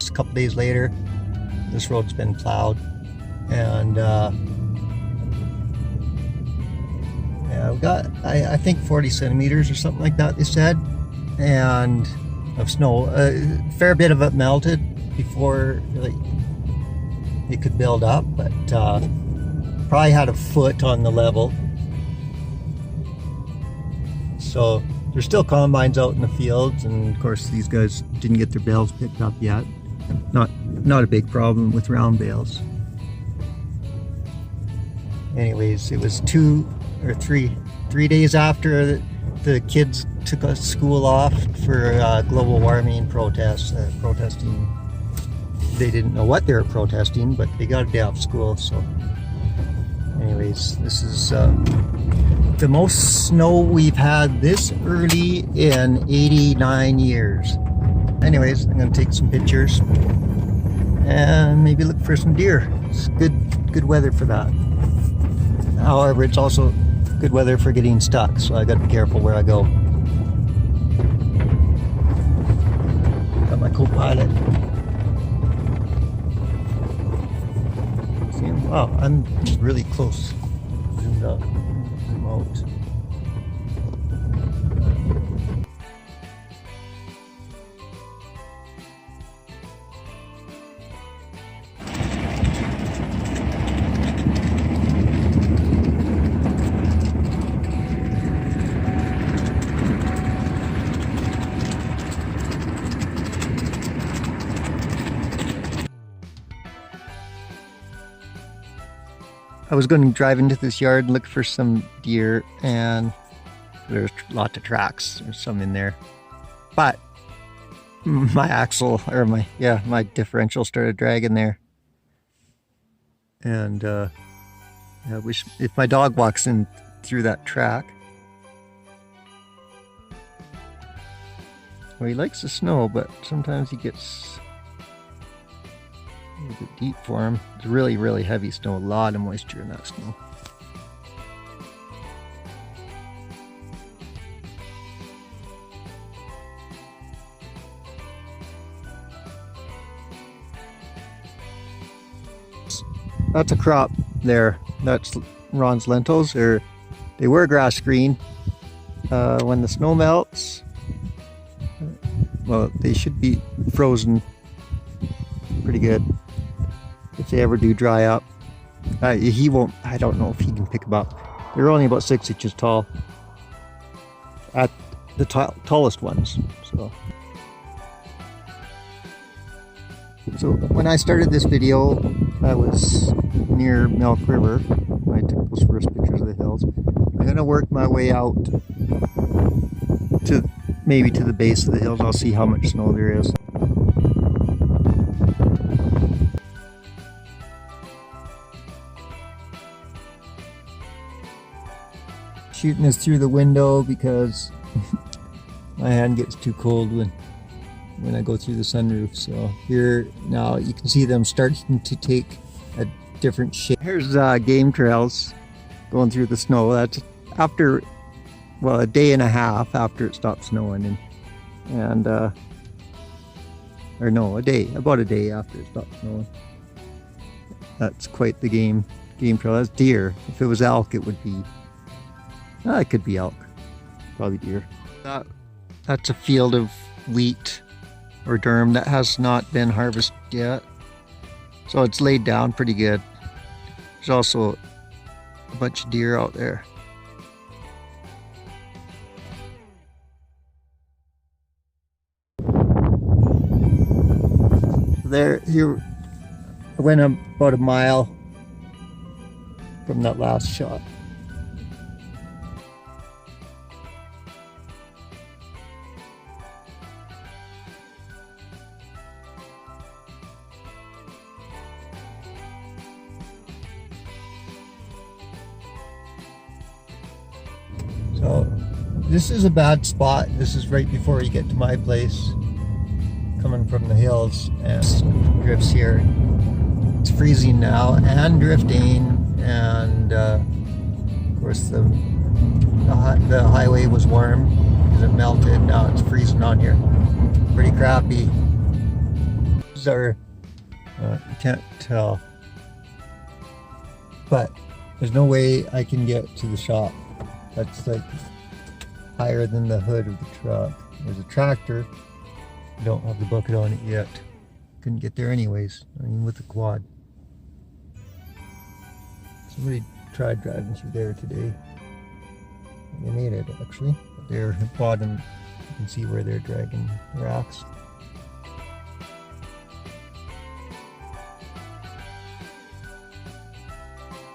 just a couple days later, this road's been plowed, and yeah, we got I think 40 centimeters or something like that, they said, and of snow. A fair bit of it melted before like it could build up, but probably had a foot on the level. So there's still combines out in the fields, and of course these guys didn't get their bales picked up yet. Not a big problem with round bales. Anyways, it was 3 days after the kids took us school off for global warming protests, protesting. They didn't know what they were protesting, but they got a day off school. So anyways, this is the most snow we've had this early in 89 years. Anyways, I'm gonna take some pictures and maybe look for some deer. It's good weather for that. However, it's also good weather for getting stuck, so I gotta be careful where I go. Got my co-pilot. Wow, I'm really close. Zoomed up. Zoom out. I was going to drive into this yard and look for some deer, and there's lots of tracks. There's some in there, but my axle, or my differential started dragging there, and I wish if my dog walks in through that track. Well, he likes the snow, but sometimes he gets a little bit deep for him. It's really, really heavy snow, a lot of moisture in that snow. That's a crop there. That's Ron's lentils. They were grass green. When the snow melts, well, they should be frozen pretty good. If they ever do dry up, he won't. I don't know if he can pick them up. They're only about 6 inches tall at the tallest ones. So when I started this video, I was near Milk River. I took those first pictures of the hills. I'm gonna work my way out to maybe to the base of the hills. I'll see how much snow there is. Shooting this through the window because my hand gets too cold when I go through the sunroof. So here now you can see them starting to take a different shape. Here's game trails going through the snow. That's after, well, a day and a half after it stopped snowing, or no, about a day after it stopped snowing. That's quite the game trail. That's deer. If it was elk, it would be. It could be elk, probably deer. That's a field of wheat or durum that has not been harvested yet, so it's laid down pretty good. There's also a bunch of deer out there. Here, I went about a mile from that last shot. So this is a bad spot. This is right before you get to my place, coming from the hills, and drifts here. It's freezing now and drifting, and of course the highway was warm because it melted. Now it's freezing on here. Pretty crappy. are, you can't tell. But there's no way I can get to the shop. That's like higher than the hood of the truck. There's a tractor. I don't have the bucket on it yet. Couldn't get there anyways, I mean with the quad. Somebody tried driving through there today. They made it actually. But they're quad and you can see where they're dragging racks.